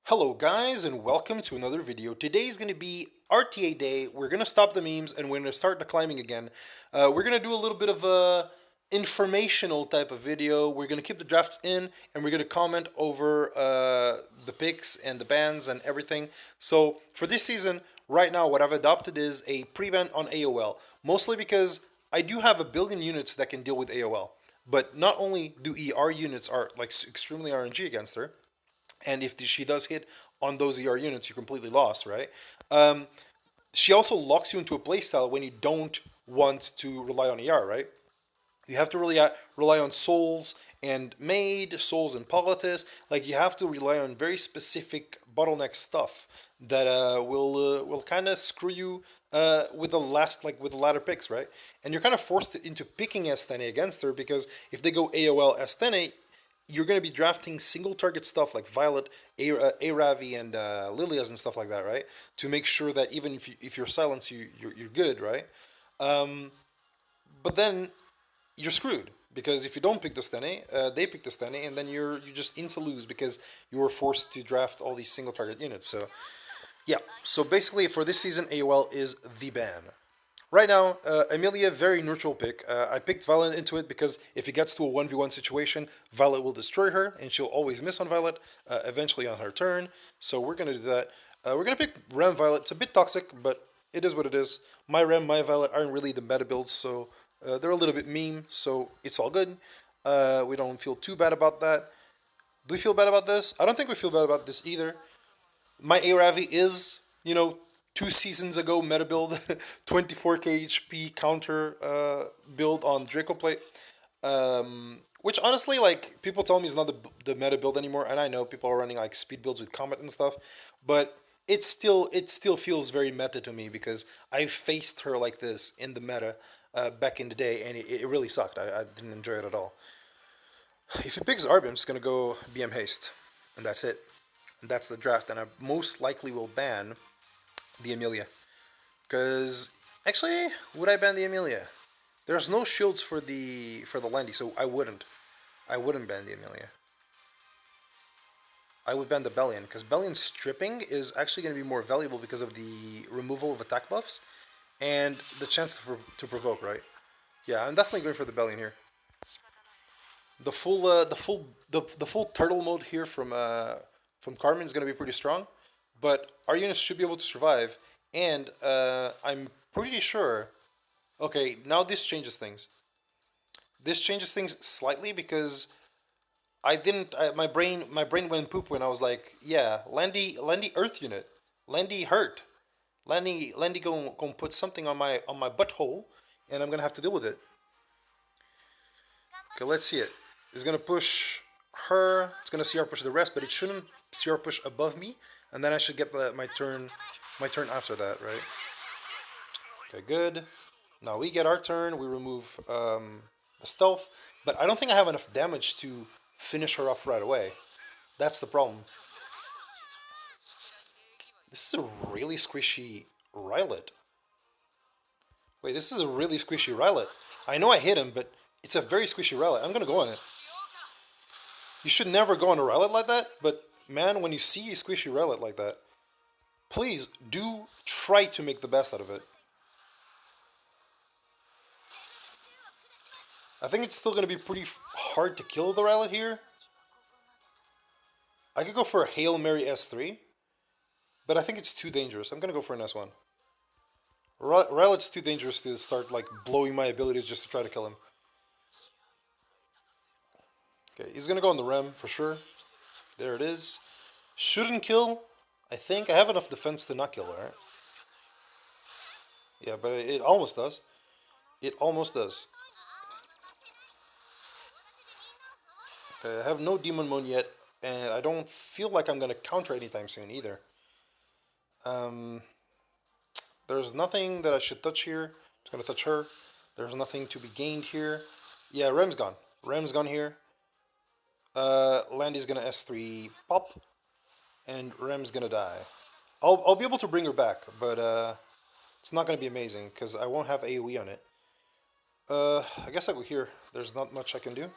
Hello guys and welcome to another video. Today's going to be RTA day. We're going to stop the memes and we're going to start the climbing again. We're going to do a little bit of a informational type of video. We're going to keep the drafts in and we're going to comment over the picks and the bans and everything. So for this season, right now what I've adopted is a pre-ban on AOL. Mostly because I do have a billion units that can deal with AOL. But not only do ER units are like extremely RNG against her, and if she does hit on those ER units, you're completely lost, right? She also locks you into a playstyle when you don't want to rely on ER, right? You have to really rely on souls and maid, souls and politis. Like you have to rely on very specific bottleneck stuff that will kind of screw you with the latter picks, right? And you're kind of forced into picking Estene against her because if they go AOL Estene, you're going to be drafting single target stuff like Violet, Aravi, and Lilias and stuff like that, right? To make sure that even if you're silenced, you're good, right? But then you're screwed because if you don't pick the Stene, they pick the Stene, and then you just insta lose because you were forced to draft all these single target units. So yeah, so basically for this season, AOL is the ban. Right now, Amelia, very neutral pick. I picked Violet into it because if it gets to a 1v1 situation, Violet will destroy her, and she'll always miss on Violet, eventually on her turn. So we're going to do that. We're going to pick Ram Violet. It's a bit toxic, but it is what it is. My Ram, my Violet aren't really the meta builds, so they're a little bit meme, so it's all good. We don't feel too bad about that. Do we feel bad about this? I don't think we feel bad about this either. My Aravi is, 2 seasons ago meta build, 24k HP counter build on Draco Plate. Which honestly, like, people tell me is not the meta build anymore, and I know people are running like speed builds with Comet and stuff, but it still feels very meta to me because I faced her like this in the meta back in the day, and it really sucked. I didn't enjoy it at all. If it picks Arby, I'm just gonna go BM Haste, and that's it. And that's the draft, and I most likely will ban the Amelia. Because actually, would I ban the Amelia? There's no shields for the Landy, so I wouldn't. I wouldn't ban the Amelia. I would ban the Bellion, because Bellion's stripping is actually going to be more valuable because of the removal of attack buffs and the chance to provoke, right? Yeah, I'm definitely going for the Bellion here. The full turtle mode here from Carmen is going to be pretty strong, but our units should be able to survive. And I'm pretty sure. Okay, now this changes things. This changes things slightly because I didn't. My brain went poop when I was like, yeah, Landy Earth unit, Landy hurt, Landy gonna put something on my butthole, and I'm gonna have to deal with it. Okay, let's see it. It's gonna push her. It's gonna CR push the rest, but it shouldn't CR push above me, and then I should get my turn after that, right? Okay, good. Now we get our turn. We remove the stealth, but I don't think I have enough damage to finish her off right away. That's the problem. This is a really squishy Rylet. Wait, this is a really squishy Rylet. I know I hit him, but it's a very squishy Rylet. I'm gonna go on it. You should never go on a Rylet like that, but man, when you see a squishy Rylet like that, please do try to make the best out of it. I think it's still going to be pretty hard to kill the Rylet here. I could go for a Hail Mary S3, but I think it's too dangerous. I'm going to go for an S1. Rylet's too dangerous to start like blowing my abilities just to try to kill him. Okay, he's going to go on the Rem for sure. There it is. Shouldn't kill. I think I have enough defense to not kill her. Right? Yeah, but it almost does. It almost does. Okay, I have no Demon Moon yet, and I don't feel like I'm going to counter anytime soon either. There's nothing that I should touch here. Just going to touch her. There's nothing to be gained here. Yeah, Rem's gone. Rem's gone here. Landy's going to S3 pop, and Rem's going to die. I'll be able to bring her back, but it's not going to be amazing because I won't have AoE on it. I guess I go here. There's not much I can do.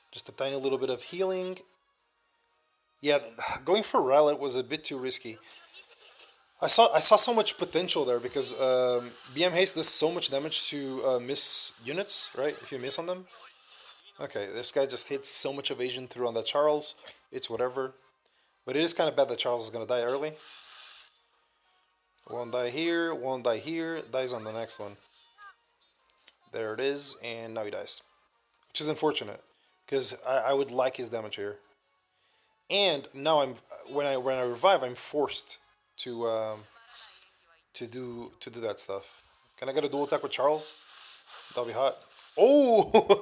Just a tiny little bit of healing. Yeah, going for Rowlet was a bit too risky. I saw so much potential there because BM haste does so much damage to miss units, right? If you miss on them. Okay, this guy just hits so much evasion through on that Charles. It's whatever. But it is kind of bad that Charles is gonna die early. One die here, one die here, dies on the next one. There it is, and now he dies. Which is unfortunate, because I would like his damage here. And now when I revive, I'm forced to to do that stuff. Can I get a dual attack with Charles? That'll be hot. Oh,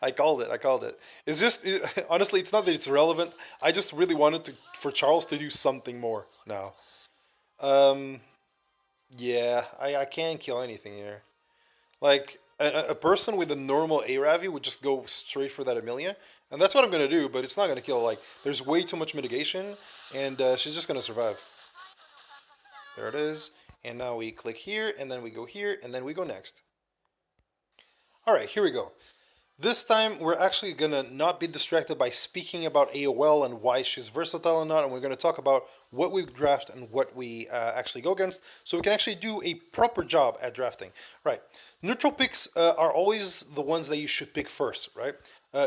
I called it. I called it. It's just honestly, it's not that it's relevant. I just really wanted to for Charles to do something more now. Um, yeah, I can't kill anything here. Like a person with a normal Aravi would just go straight for that Amelia, and that's what I'm gonna do. But it's not gonna kill. Like there's way too much mitigation, and she's just gonna survive. There it is. And now we click here, and then we go here, and then we go next. All right, here we go. This time we're actually gonna not be distracted by speaking about AOL and why she's versatile or not, and we're gonna talk about what we draft and what we actually go against, so we can actually do a proper job at drafting. Right. Neutral picks are always the ones that you should pick first, right?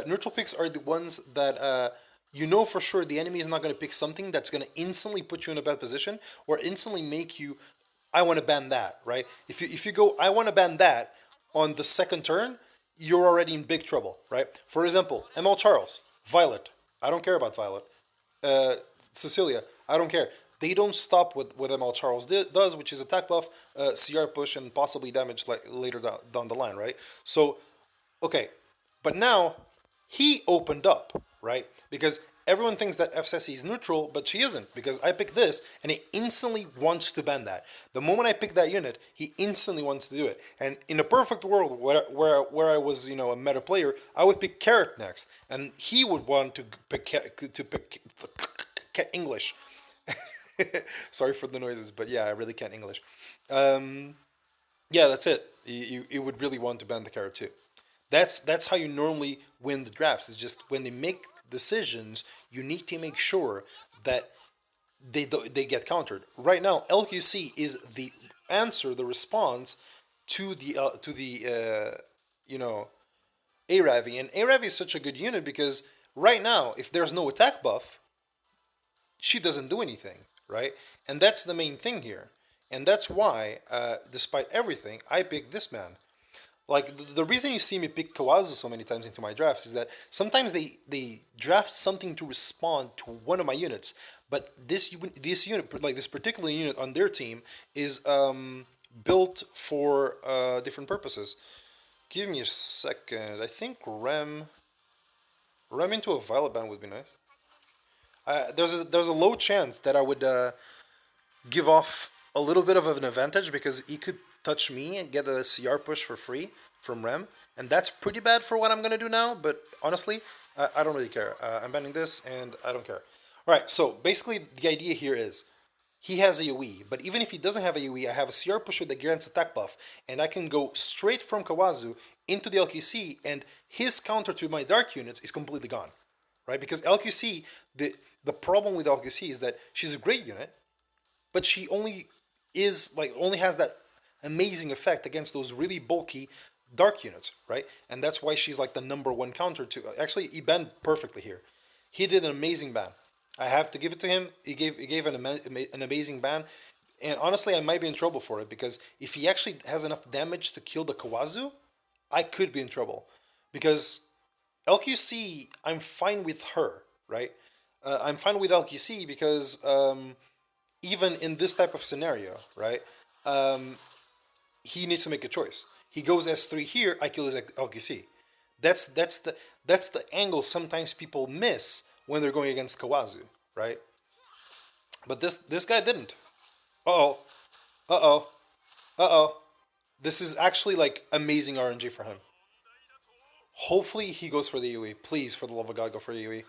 Neutral picks are the ones that you know for sure the enemy is not going to pick something that's going to instantly put you in a bad position or instantly make you, I want to ban that, right? If you go, I want to ban that on the second turn, you're already in big trouble, right? For example, ML Charles, Violet. I don't care about Violet. Uh, Cecilia, I don't care. They don't stop what ML Charles does, which is attack buff, CR push, and possibly damage like later down the line, right? So, okay, but now he opened up, right? Because everyone thinks that FSSE is neutral, but she isn't, because I picked this, and he instantly wants to ban that. The moment I pick that unit, he instantly wants to do it. And in a perfect world where I was, a meta player, I would pick Carrot next, and he would want to pick English. Sorry for the noises, but yeah, I really can't English. Yeah, that's it. You would really want to ban the Carrot too. That's how you normally win the drafts. It's just when they make decisions, you need to make sure that they get countered. Right now, LQC is the answer, the response to the Aravi, and Aravi is such a good unit because right now, if there's no attack buff, she doesn't do anything, right? And that's the main thing here, and that's why, despite everything, I picked this man. Like the reason you see me pick Kawazu so many times into my drafts is that sometimes they draft something to respond to one of my units, but this unit, like this particular unit on their team, is built for different purposes. Give me a second. I think Rem into a Violet Band would be nice. There's a low chance that I would give off a little bit of an advantage because he could touch me and get a CR push for free from Rem, and that's pretty bad for what I'm gonna do now. But honestly, I don't really care. I'm banning this, and I don't care. All right. So basically, the idea here is he has AoE, but even if he doesn't have AoE, I have a CR pusher that grants attack buff, and I can go straight from Kawazu into the LQC, and his counter to my dark units is completely gone, right? Because LQC, the problem with LQC is that she's a great unit, but she only has that amazing effect against those really bulky dark units, right? And that's why she's like the number one counter to. Actually, he banned perfectly here. He did an amazing ban. I have to give it to him. He gave an amazing ban, and honestly, I might be in trouble for it because if he actually has enough damage to kill the Kawazu, I could be in trouble because LQC, I'm fine with her, right? I'm fine with LQC because even in this type of scenario, right? He needs to make a choice. He goes S3 here, I kill his LQC. That's the angle sometimes people miss when they're going against Kawazu, right? But this guy didn't. Uh oh. Uh oh. Uh oh. This is actually like amazing RNG for him. Hopefully he goes for the UE. Please, for the love of God, go for the UE.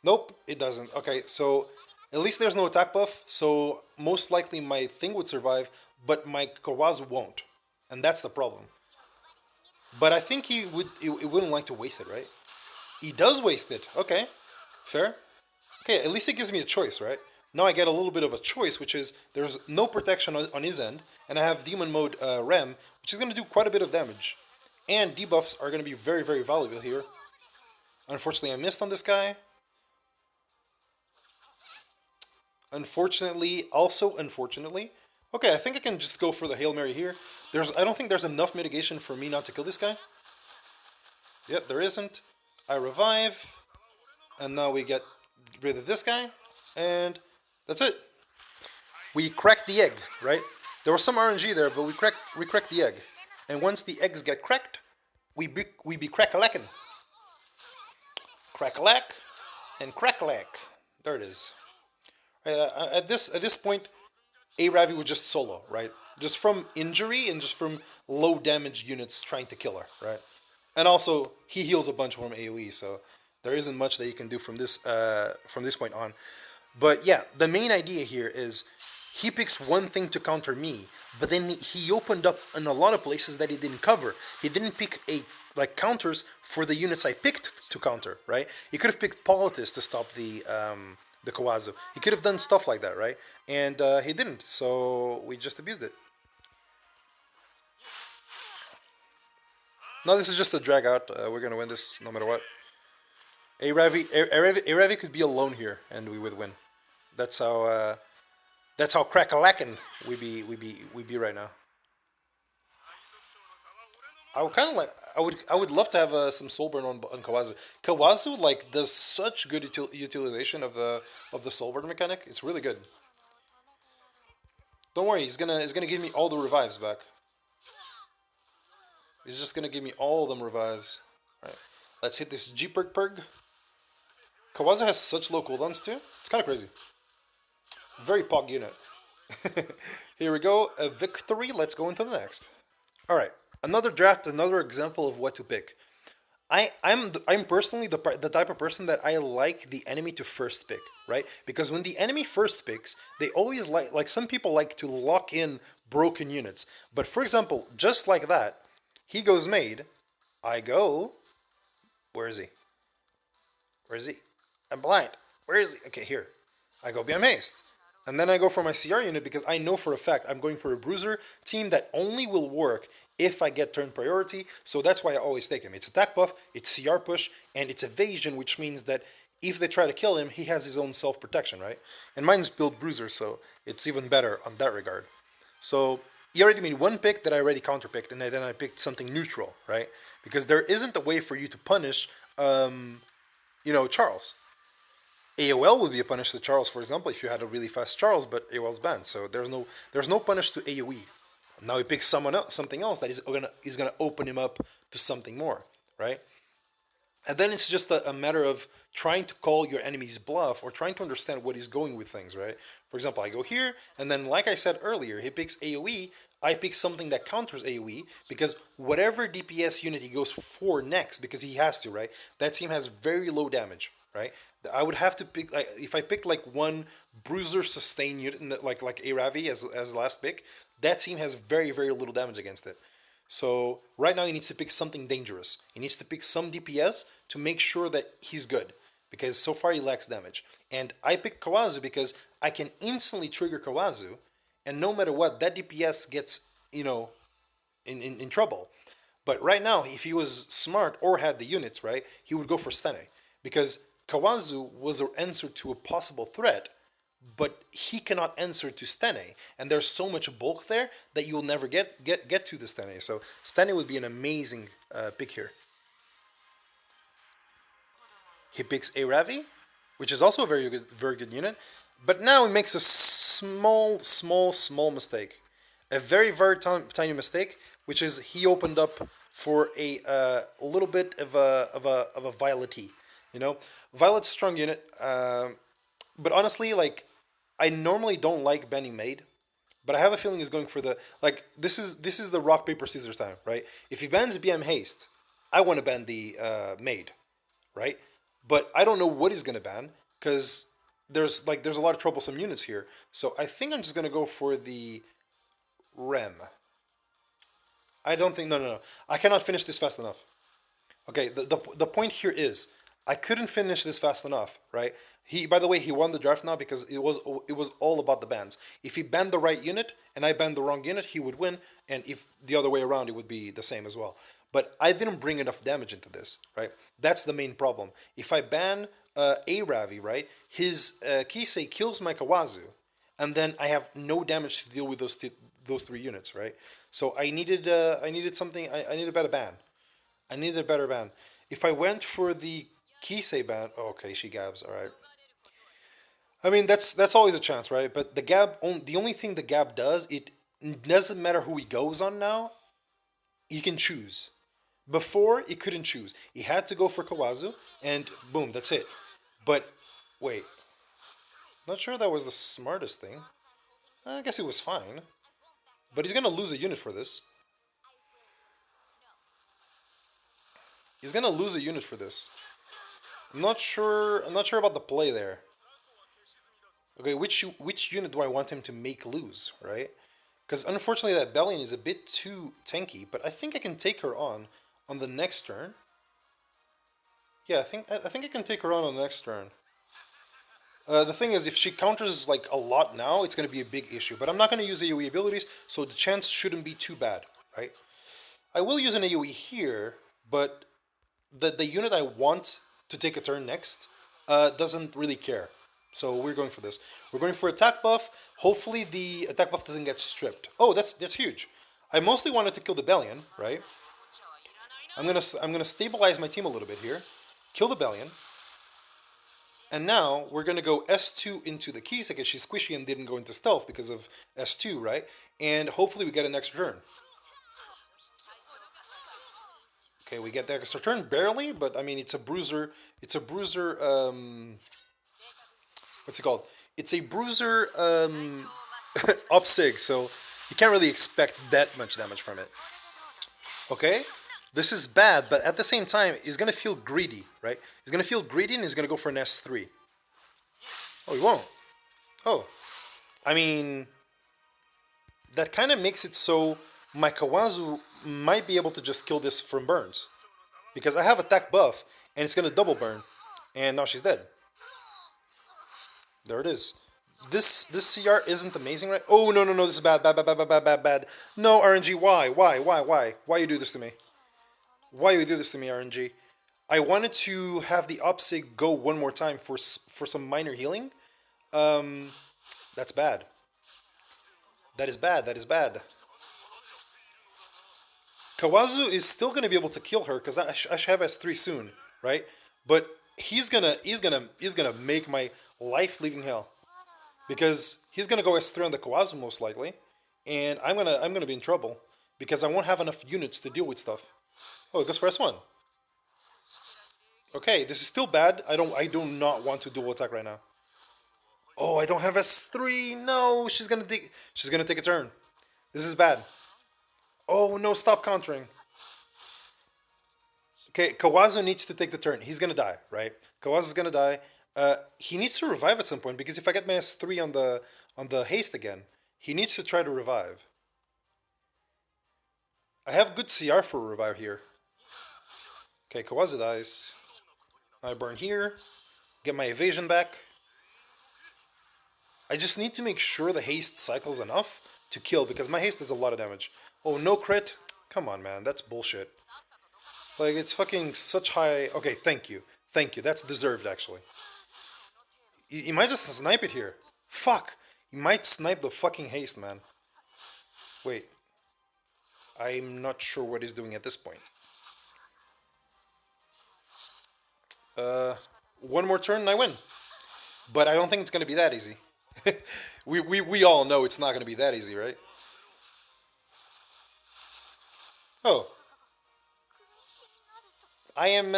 Nope, it doesn't. Okay, so at least there's no attack buff, so most likely my thing would survive, but my Kawazu won't. And that's the problem. But I think he wouldn't like to waste it, right? He does waste it. Okay, fair. Okay, at least it gives me a choice, right? Now I get a little bit of a choice, which is there's no protection on his end, and I have Demon Mode Rem, which is going to do quite a bit of damage. And debuffs are going to be very, very valuable here. Unfortunately, I missed on this guy. Unfortunately, also unfortunately. Okay, I think I can just go for the Hail Mary here. I don't think there's enough mitigation for me not to kill this guy. Yep, there isn't. I revive, and now we get rid of this guy, and that's it. We cracked the egg, right? There was some RNG there, but we cracked the egg. And once the eggs get cracked, we be crack-a-lackin'. Crack-a-lack and crack-a-lack. There it is. At this point, Ravi was just solo, right? Just from injury and just from low damage units trying to kill her, right? And also he heals a bunch from AOE, so there isn't much that you can do from this point on. But yeah, the main idea here is he picks one thing to counter me, but then he opened up in a lot of places that he didn't cover. He didn't pick counters for the units I picked to counter, right? He could have picked Politis to stop the Kawazu. He could have done stuff like that, right? And he didn't, so we just abused it. No, this is just a drag out. We're gonna win this no matter what. Aravi could be alone here, and we would win. That's how. That's how crack-a-lackin' we be right now. I would kind of like. I would love to have some soulburn on Kawazu. Kawazu like does such good utilization of the soulburn mechanic. It's really good. Don't worry, he's gonna give me all the revives back. He's just gonna give me all of them revives. All right, let's hit this G perk. Kawazu has such low cooldowns too. It's kind of crazy. Very pog unit. Here we go, a victory. Let's go into the next. All right, another draft, another example of what to pick. I'm personally the type of person that I like the enemy to first pick, right? Because when the enemy first picks, they always like some people like to lock in broken units. But for example, just like that, he goes made, I go. Where is he? Where is he? I'm blind. Where is he? Okay, here. I go BM haste. And then I go for my CR unit because I know for a fact I'm going for a bruiser team that only will work if I get turn priority. So that's why I always take him. It's attack buff, it's CR push, and it's evasion, which means that if they try to kill him, he has his own self-protection, right? And mine's build bruiser, so it's even better on that regard. So he already made one pick that I already counterpicked, and then I picked something neutral, right? Because there isn't a way for you to punish, Charles. AOL would be a punish to Charles, for example, if you had a really fast Charles, but AOL's banned, so there's no punish to AOE. Now he picks something else that is gonna open him up to something more, right? And then it's just a matter of trying to call your enemy's bluff or trying to understand what he's going with things, right? For example, I go here, and then like I said earlier, he picks AoE, I pick something that counters AoE, because whatever DPS unit he goes for next, because he has to, right? That team has very low damage, right? I would have to pick, like, if I picked like one bruiser sustain unit, like Aravi as last pick, that team has very, very little damage against it. So right now he needs to pick something dangerous. He needs to pick some DPS to make sure that he's good, because so far he lacks damage. And I picked Kawazu because I can instantly trigger Kawazu, and no matter what, that DPS gets, in trouble. But right now, if he was smart or had the units, right, he would go for Stene. Because Kawazu was an answer to a possible threat, but he cannot answer to Stene, and there's so much bulk there that you'll never get to the Stene. So Stene would be an amazing pick here. He picks Aravi, which is also a very good unit, but now he makes a small mistake, a very tiny mistake, which is he opened up for a little bit of a Violet T. Violet's a strong unit, but honestly, like, I normally don't like banning Maid, but I have a feeling he's going for the, like, this is the rock paper scissors time, right? If he bans BM haste, I want to ban the Maid, right? But I don't know what he's gonna ban because there's a lot of troublesome units here. So I think I'm just gonna go for the Rem. I don't think, no. I cannot finish this fast enough. Okay, the point here is I couldn't finish this fast enough, right? He, by the way, he won the draft now because it was all about the bans. If he banned the right unit and I banned the wrong unit, he would win, and if the other way around, it would be the same as well. But I didn't bring enough damage into this, right? That's the main problem. If I ban a Ravi, right, his Kisei kills my Kawazu, and then I have no damage to deal with those three units, right? So I needed something. I needed a better ban. I needed a better ban. If I went for the Kisei ban, oh, okay, she gabs. All right. I mean, that's always a chance, right? But the only thing the gab does, it doesn't matter who he goes on now. He can choose. Before, he couldn't choose. He had to go for Kawazu, and boom, that's it. But wait, not sure that was the smartest thing. I guess it was fine. But he's gonna lose a unit for this. He's gonna lose a unit for this. I'm not sure. I'm not sure about the play there. Okay, which unit do I want him to make lose, right? Because unfortunately that Bellion is a bit too tanky, but I think I can take her on the next turn. Yeah, I think I can take her on the next turn. The thing is, if she counters like a lot now, it's going to be a big issue. But I'm not going to use AoE abilities, so the chance shouldn't be too bad, right? I will use an AoE here, but the unit I want to take a turn next doesn't really care. So we're going for this. We're going for attack buff. Hopefully the attack buff doesn't get stripped. Oh, that's huge. I mostly wanted to kill the Bellion, right? I'm gonna stabilize my team a little bit here. Kill the Bellion. And now we're gonna go S2 into the Kisei because she's squishy and didn't go into stealth because of S2, right? And hopefully we get an extra turn. Okay, we get the extra turn barely, but I mean it's a bruiser. It's a bruiser. What's it called? It's a bruiser up sig, so you can't really expect that much damage from it. Okay, this is bad, but at the same time, he's gonna feel greedy, right? He's gonna feel greedy and he's gonna go for an S3. Oh, he won't. Oh, I mean, that kind of makes it so my Kawazu might be able to just kill this from burns. Because I have attack buff, and it's gonna double burn. And now she's dead. There it is. This CR isn't amazing, right? Oh, no, this is bad, bad. No, RNG, why? Why you do this to me? Why you do this to me, RNG? I wanted to have the Opsig go one more time for some minor healing. That's bad. That is bad. Kawazu is still going to be able to kill her because I should have S3 soon, right? But he's gonna make my life living hell because he's gonna go S3 on the Kawazu most likely, and I'm gonna be in trouble because I won't have enough units to deal with stuff. Oh, it goes for S1. Okay, this is still bad. I do not want to dual attack right now. Oh, I don't have S3. No, she's gonna take a turn. This is bad. Oh no, stop countering. Okay, Kawazu needs to take the turn. He's gonna die, right? Kawazu's gonna die. He needs to revive at some point because if I get my S3 on the haste again, he needs to try to revive. I have good CR for a revive here. Okay, Kawazu dies. I burn here. Get my evasion back. I just need to make sure the haste cycles enough to kill because my haste does a lot of damage. Oh, no crit? Come on, man. That's bullshit. Like, it's fucking such high... Okay, thank you. That's deserved, actually. He might just snipe it here. Fuck. He might snipe the fucking haste, man. Wait. I'm not sure what he's doing at this point. One more turn and I win. But I don't think it's going to be that easy. we all know it's not going to be that easy, right? Oh. I am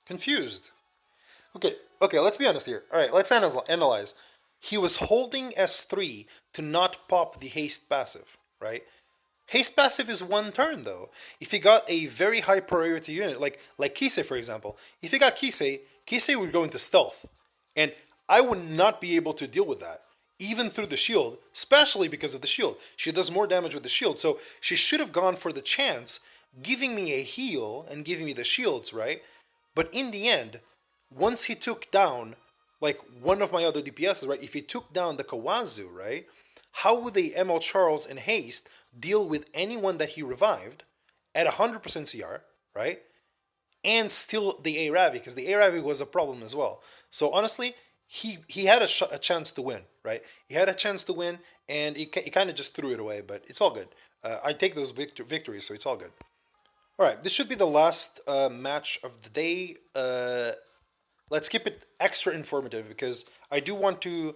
confused. Okay, let's be honest here. Alright, let's analyze. He was holding S3 to not pop the haste passive, right? Haste passive is one turn though. If he got a very high priority unit, like Kisei for example, if he got Kisei would go into stealth. And I would not be able to deal with that. Even through the shield, especially because of the shield. She does more damage with the shield, so she should have gone for the chance, giving me a heal and giving me the shields, right? But in the end, once he took down like one of my other DPSs, right? If he took down the Kawazu, right? How would the ML Charles and Haste deal with anyone that he revived at 100% CR, right? And still the A Ravi, because the A Ravi was a problem as well. So honestly, he had a chance to win, right? He had a chance to win, and he kind of just threw it away. But it's all good. I take those victories, so it's all good. All right, this should be the last match of the day. Let's keep it extra informative because I do want to,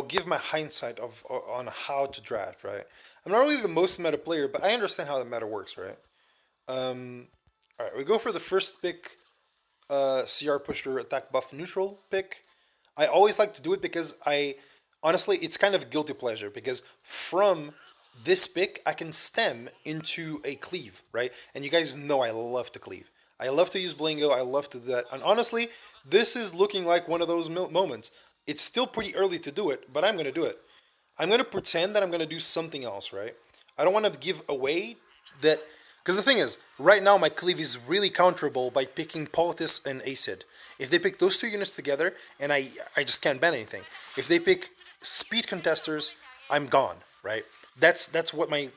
give my hindsight of on how to draft. Right, I'm not really the most meta player, but I understand how the meta works. Right. All right, we go for the first pick, CR pusher attack buff neutral pick. I always like to do it because honestly, it's kind of a guilty pleasure because from this pick, I can stem into a cleave, right? And you guys know I love to cleave. I love to use Blingo. I love to do that. And honestly, this is looking like one of those moments. It's still pretty early to do it, but I'm going to do it. I'm going to pretend that I'm going to do something else, right? I don't want to give away that. Because the thing is, right now my cleave is really counterable by picking Politis and Acid. If they pick those two units together, and I just can't ban anything. If they pick speed contesters, I'm gone, right? That's what my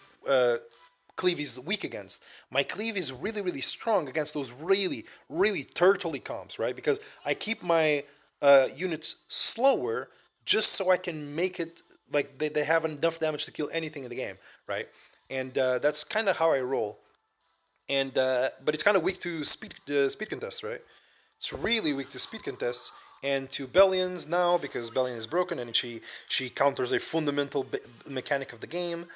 cleave is weak against. My cleave is really, really strong against those really, really turtley comps, right? Because I keep my units slower just so I can make it like they have enough damage to kill anything in the game, right? And that's kind of how I roll. And but it's kind of weak to speed contests, right? It's really weak to speed contests and to Bellions now because Bellion is broken and she counters a fundamental mechanic of the game.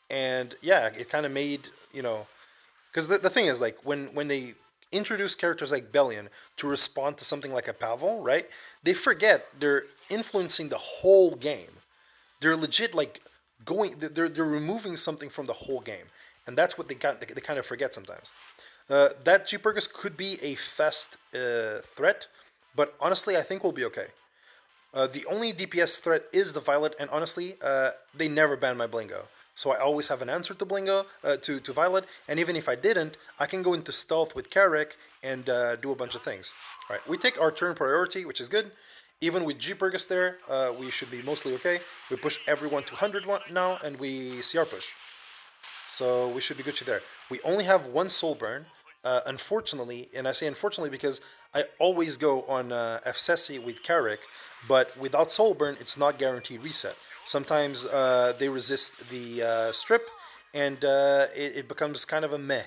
And yeah, it kind of made because the thing is like when they introduce characters like Bellion to respond to something like a Pavel, right? They forget they're influencing the whole game. They're legit like they're removing something from the whole game, and that's what they kind of forget sometimes. That G Purgus could be a fast threat, but honestly, I think we'll be okay. The only DPS threat is the Violet, and honestly, they never ban my Blingo. So I always have an answer to Blingo, to Violet, and even if I didn't, I can go into stealth with Carrick and do a bunch of things. All right, we take our turn priority, which is good. Even with G Purgus there, we should be mostly okay. We push everyone to 100 now, and we CR push. So we should be good to there. We only have one soul burn, unfortunately, and I say unfortunately because I always go on FSESI with Carrick, but without soul burn, it's not guaranteed reset. Sometimes they resist the strip, and it becomes kind of a meh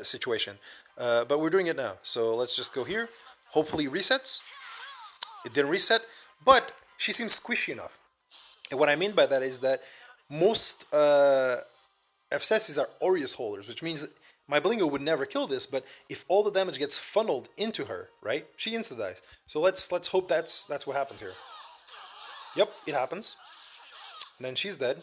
situation. But we're doing it now, so let's just go here. Hopefully resets. It didn't reset, but she seems squishy enough. And what I mean by that is that most FSESs are Aureus holders, which means my Blingo would never kill this, but if all the damage gets funneled into her, right, she insta-dies. So let's hope that's what happens here. Yep, it happens. And then she's dead.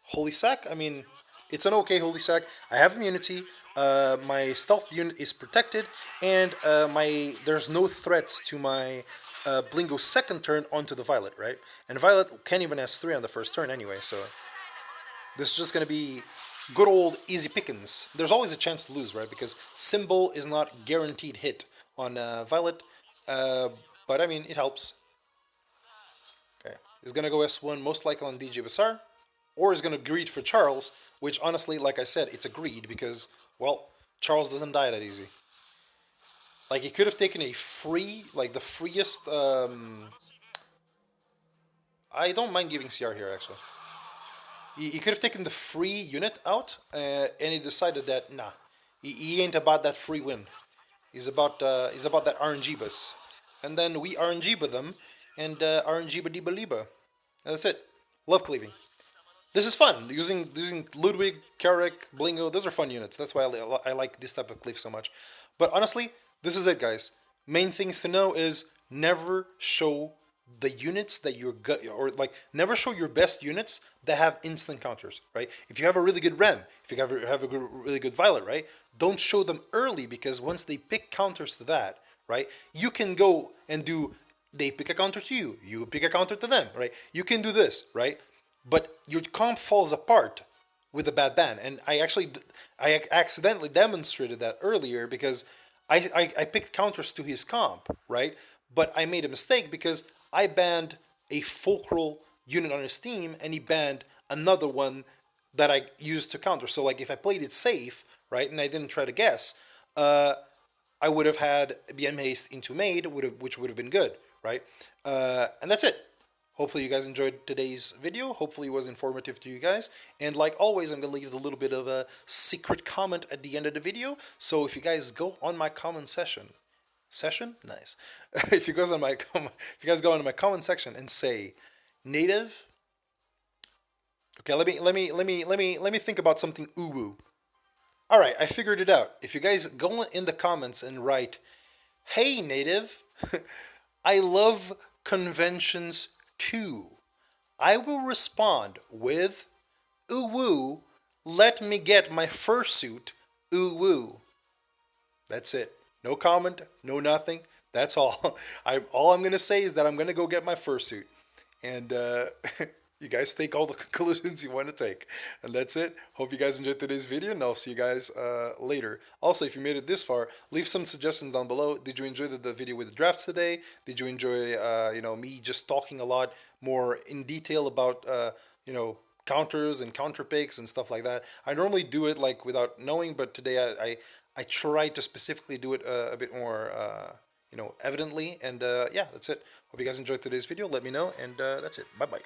Holy Sack, I mean, it's an okay Holy Sack. I have immunity, my stealth unit is protected, and there's no threats to my Blingo's second turn onto the Violet, right? And Violet can't even S3 on the first turn anyway, so this is just going to be good old easy pickings. There's always a chance to lose, right? Because Symbol is not guaranteed hit on Violet, but I mean, it helps. Okay, he's going to go S1 most likely on DJ Basar, or he's going to greed for Charles, which honestly, like I said, it's a greed because, well, Charles doesn't die that easy. Like, he could have taken a free, like the freest, I don't mind giving CR here, actually. He could have taken the free unit out, and he decided that, nah, he ain't about that free win. He's about that RNG bus. And then we RNG with them, and RNG Badiba Liba. And that's it. Love cleaving. This is fun. Using Ludwig, Carrick, Blingo, those are fun units. That's why I like this type of cleave so much. But honestly, this is it, guys. Main things to know is never show the units that you're good, or like never show your best units that have instant counters, right? If you have a really good Rem, if you have a really good Violet, right? Don't show them early because once they pick counters to that, right? You can go and do, they pick a counter to you, you pick a counter to them, right? You can do this, right? But your comp falls apart with a bad ban. And I accidentally demonstrated that earlier because I picked counters to his comp, right? But I made a mistake because I banned a fulcral unit on his team, and he banned another one that I used to counter. So like if I played it safe, right, and I didn't try to guess, I would have had BM haste into made, which would have been good, right? And that's it. Hopefully you guys enjoyed today's video. Hopefully it was informative to you guys. And like always, I'm going to leave a little bit of a secret comment at the end of the video. So if you guys go on my comment session, nice. If you guys go on my comment section and say native, okay, let me think about something uwu. All right, I figured it out. If you guys go in the comments and write, "Hey native, I love conventions too," I will respond with, "Ooh woo, let me get my fursuit, ooh woo." That's it. No comment, no nothing. That's all. All I'm gonna say is that I'm gonna go get my fursuit, and you guys take all the conclusions you want to take, and that's it. Hope you guys enjoyed today's video, and I'll see you guys later. Also, if you made it this far, leave some suggestions down below. Did you enjoy the video with the drafts today? Did you enjoy me just talking a lot more in detail about counters and counter picks and stuff like that? I normally do it like without knowing, but today I tried to specifically do it a bit more evidently, and yeah, that's it. Hope you guys enjoyed today's video. Let me know, and that's it. Bye bye.